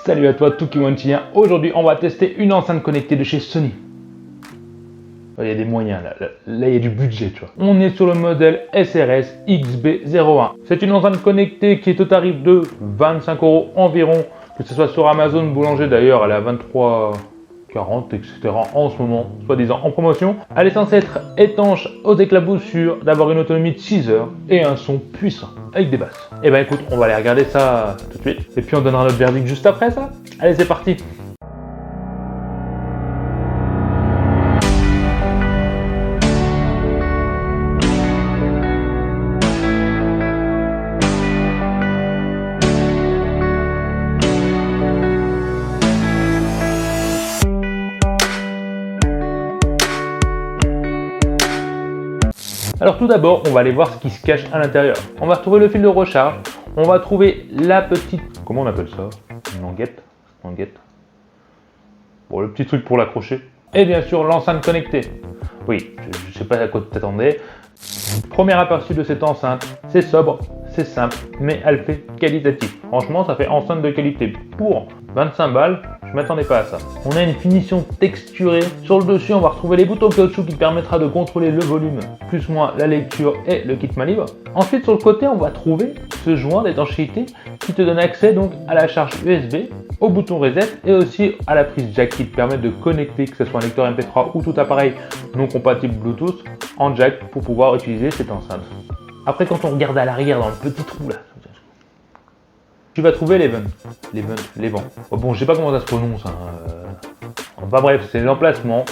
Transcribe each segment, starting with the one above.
Salut à toi Tukiwanchien, aujourd'hui on va tester une enceinte connectée de chez Sony. Il y a des moyens là, il y a du budget tu vois. On est sur le modèle SRS XB01. C'est une enceinte connectée qui est au tarif de 25 € environ, que ce soit sur Amazon Boulanger d'ailleurs, elle est à 23,40 etc. en ce moment, soi-disant en promotion. Elle est censée être étanche aux éclaboussures, d'avoir une autonomie de 6 heures et un son puissant avec des basses. Et ben écoute, on va aller regarder ça tout de suite et puis on donnera notre verdict juste après ça. Allez, c'est parti. Alors tout d'abord, on va aller voir ce qui se cache à l'intérieur. On va retrouver le fil de recharge, on va trouver la petite... Comment on appelle ça? Une languette? Bon, le petit truc pour l'accrocher. Et bien sûr, l'enceinte connectée. Oui, je ne sais pas à quoi t'attendais. Premier aperçu de cette enceinte, c'est sobre, c'est simple, mais elle fait qualitatif. Franchement, ça fait enceinte de qualité. Pour 25 balles, je ne m'attendais pas à ça. On a une finition texturée. Sur le dessus, on va retrouver les boutons caoutchouc qui permettra de contrôler le volume, plus ou moins la lecture et le kit main libre. Ensuite, sur le côté, on va trouver ce joint d'étanchéité qui te donne accès donc à la charge USB, au bouton reset et aussi à la prise jack qui te permet de connecter, que ce soit un lecteur MP3 ou tout appareil non compatible Bluetooth, en jack pour pouvoir utiliser cette enceinte. Après, quand on regarde à l'arrière dans le petit trou là, tu vas trouver les vents. Bon, je sais pas comment ça se prononce. Enfin bref, c'est l'emplacement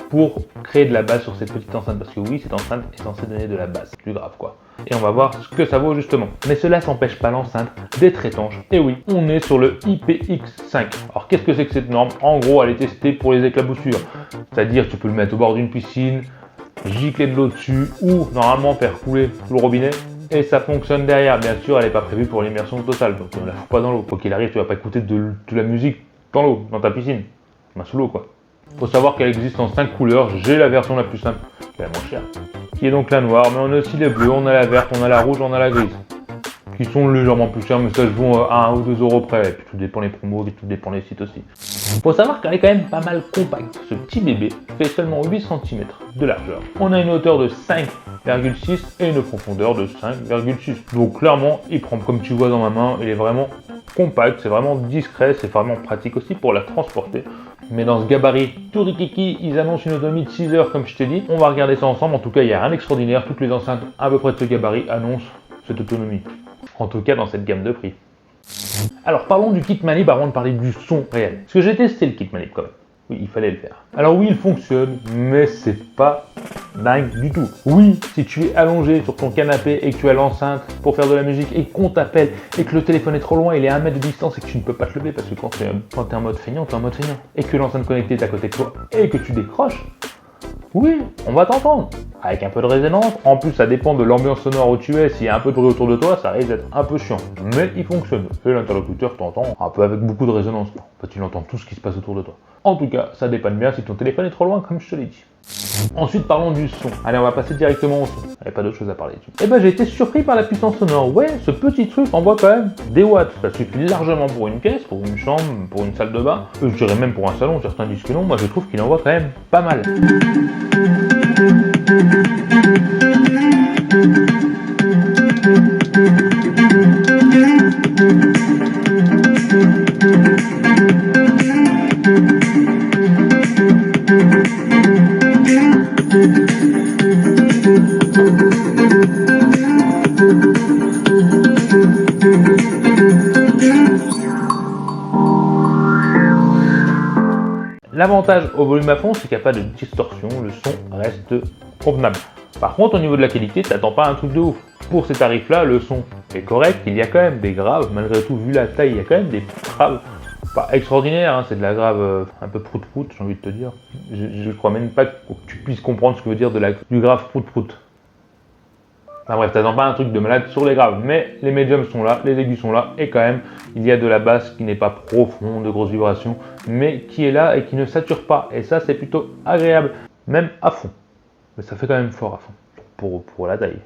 pour créer de la basse sur cette petite enceinte. Parce que oui, cette enceinte est censée donner de la basse, du grave quoi. Et on va voir ce que ça vaut justement. Mais cela s'empêche pas l'enceinte d'être étanche. Et oui, on est sur le IPX5. Alors qu'est-ce que c'est que cette norme? En gros, elle est testée pour les éclaboussures. C'est-à-dire tu peux le mettre au bord d'une piscine, gicler de l'eau dessus ou normalement faire couler sous le robinet. Et ça fonctionne derrière. Bien sûr, elle n'est pas prévue pour l'immersion totale. Donc on la fout pas dans l'eau. Quoi qu'il arrive, tu vas pas écouter de la musique dans l'eau, dans ta piscine. Sous l'eau quoi. Faut savoir qu'elle existe en 5 couleurs. J'ai la version la plus simple, qui est la moins chère, qui est donc la noire. Mais on a aussi les bleus, on a la verte, on a la rouge, on a la grise. Qui sont légèrement plus chers, mais ça se vend à 1 ou 2 € près. Et puis tout dépend les promos, et tout dépend les sites aussi. Faut savoir qu'elle est quand même pas mal compacte. Ce petit bébé fait seulement 8 cm de largeur. On a une hauteur de 5,6 et une profondeur de 5,6. Donc clairement, il prend comme tu vois dans ma main, il est vraiment compact, c'est vraiment discret, c'est vraiment pratique aussi pour la transporter. Mais dans ce gabarit tout rikiki, ils annoncent une autonomie de 6 heures comme je t'ai dit. On va regarder ça ensemble. En tout cas, il n'y a rien d'extraordinaire. Toutes les enceintes à peu près de ce gabarit annoncent cette autonomie. En tout cas, dans cette gamme de prix. Alors, parlons du kit main libre avant de parler du son réel. Parce que j'ai testé le kit main libre quand même. Oui, il fallait le faire. Alors oui, il fonctionne, mais c'est pas dingue du tout. Oui, si tu es allongé sur ton canapé et que tu as l'enceinte pour faire de la musique et qu'on t'appelle et que le téléphone est trop loin, il est à 1 mètre de distance et que tu ne peux pas te lever parce que quand tu es en mode feignant, tu es en mode feignant. Et que l'enceinte connectée est à côté de toi et que tu décroches, oui, on va t'entendre. Avec un peu de résonance, en plus ça dépend de l'ambiance sonore où tu es, s'il y a un peu de bruit autour de toi, ça risque d'être un peu chiant. Mais il fonctionne, et l'interlocuteur t'entend un peu avec beaucoup de résonance. En fait, tu entends tout ce qui se passe autour de toi. En tout cas, ça dépanne bien si ton téléphone est trop loin, comme je te l'ai dit. Ensuite, parlons du son. Allez, on va passer directement au son. Il n'y a pas d'autre chose à parler dessus. Et ben, j'ai été surpris par la puissance sonore. Ouais, ce petit truc envoie quand même des watts. Ça suffit largement pour une pièce, pour une chambre, pour une salle de bain. Je dirais même pour un salon, certains disent que non. Moi, je trouve qu'il envoie quand même pas mal. L'avantage au volume à fond, c'est qu'il n'y a pas de distorsion, le son reste convenable. Par contre, au niveau de la qualité, t'attends pas un truc de ouf. Pour ces tarifs-là, le son est correct, il y a quand même des graves, malgré tout, vu la taille, il y a quand même des graves pas extraordinaires, hein, c'est de la grave un peu prout-prout, j'ai envie de te dire. Je crois même pas que tu puisses comprendre ce que veut dire du grave prout-prout. Enfin bref, t'attends pas un truc de malade sur les graves, mais les médiums sont là, les aigus sont là, et quand même, il y a de la basse qui n'est pas profonde, de grosses vibrations, mais qui est là et qui ne sature pas, et ça c'est plutôt agréable, même à fond. Mais ça fait quand même fort à fond, pour la taille.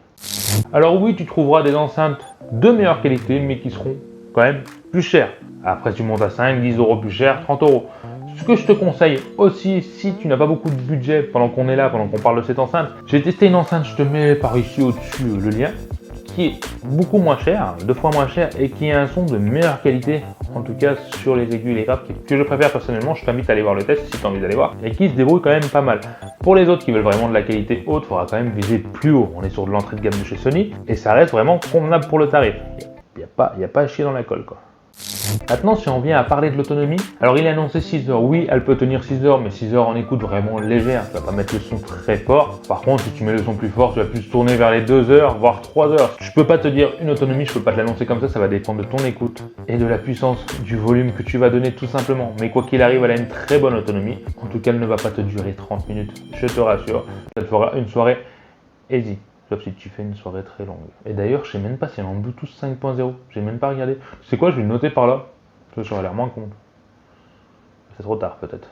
Alors oui, tu trouveras des enceintes de meilleure qualité, mais qui seront quand même plus cher. Après, tu montes à 5, 10 euros plus cher, 30 euros. Ce que je te conseille aussi, si tu n'as pas beaucoup de budget pendant qu'on est là, pendant qu'on parle de cette enceinte, j'ai testé une enceinte, je te mets par ici au-dessus le lien, qui est beaucoup moins cher, 2 fois moins cher et qui a un son de meilleure qualité, en tout cas sur les aiguilles et les grappes, que je préfère personnellement. Je t'invite à aller voir le test si tu as envie d'aller voir, et qui se débrouille quand même pas mal. Pour les autres qui veulent vraiment de la qualité haute, il faudra quand même viser plus haut. On est sur de l'entrée de gamme de chez Sony et ça reste vraiment convenable pour le tarif. Il n'y a pas à chier dans la colle, quoi. Maintenant, si on vient à parler de l'autonomie, alors il est annoncé 6 heures. Oui, elle peut tenir 6 heures, mais 6 heures en écoute vraiment légère. Tu vas pas mettre le son très fort. Par contre, si tu mets le son plus fort, tu vas plus tourner vers les 2 heures, voire 3 heures. Je peux pas te dire une autonomie, je peux pas te l'annoncer comme ça va dépendre de ton écoute et de la puissance, du volume que tu vas donner tout simplement. Mais quoi qu'il arrive, elle a une très bonne autonomie. En tout cas, elle ne va pas te durer 30 minutes, je te rassure. Elle fera une soirée easy. Sauf si tu fais une soirée très longue. Et d'ailleurs, je sais même pas si elle est en Bluetooth 5.0. J'ai même pas regardé. C'est quoi, je vais le noter par là. Ça aurait l'air moins con. C'est trop tard peut-être.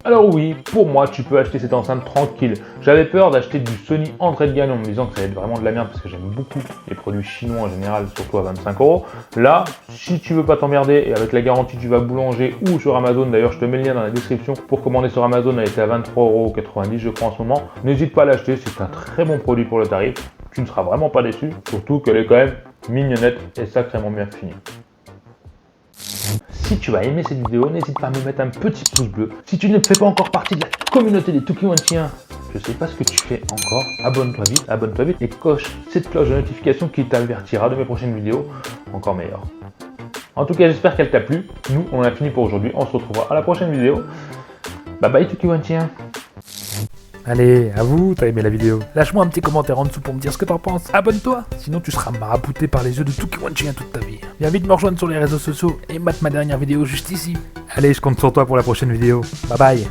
Alors oui, pour moi, tu peux acheter cette enceinte tranquille. J'avais peur d'acheter du Sony entrée de gamme en me disant que ça allait être vraiment de la merde parce que j'aime beaucoup les produits chinois en général, surtout à 25 euros. Là, si tu veux pas t'emmerder et avec la garantie tu vas boulanger ou sur Amazon, d'ailleurs je te mets le lien dans la description pour commander sur Amazon, elle était à 23,90 € je crois en ce moment. N'hésite pas à l'acheter, c'est un très bon produit pour le tarif. Tu ne seras vraiment pas déçu, surtout qu'elle est quand même mignonnette et sacrément bien finie. Si tu as aimé cette vidéo, n'hésite pas à me mettre un petit pouce bleu. Si tu ne fais pas encore partie de la communauté des Tukiwanchiens, je sais pas ce que tu fais encore, abonne-toi vite et coche cette cloche de notification qui t'avertira de mes prochaines vidéos encore meilleures. En tout cas, j'espère qu'elle t'a plu. Nous, on a fini pour aujourd'hui. On se retrouvera à la prochaine vidéo. Bye bye Tukiwanchiens. Allez, à vous, t'as aimé la vidéo. Lâche-moi un petit commentaire en dessous pour me dire ce que t'en penses. Abonne-toi, sinon tu seras marabouté par les yeux de Tukiwanchiens toute ta vie. Viens vite me rejoindre sur les réseaux sociaux et mate ma dernière vidéo juste ici. Allez, je compte sur toi pour la prochaine vidéo. Bye bye.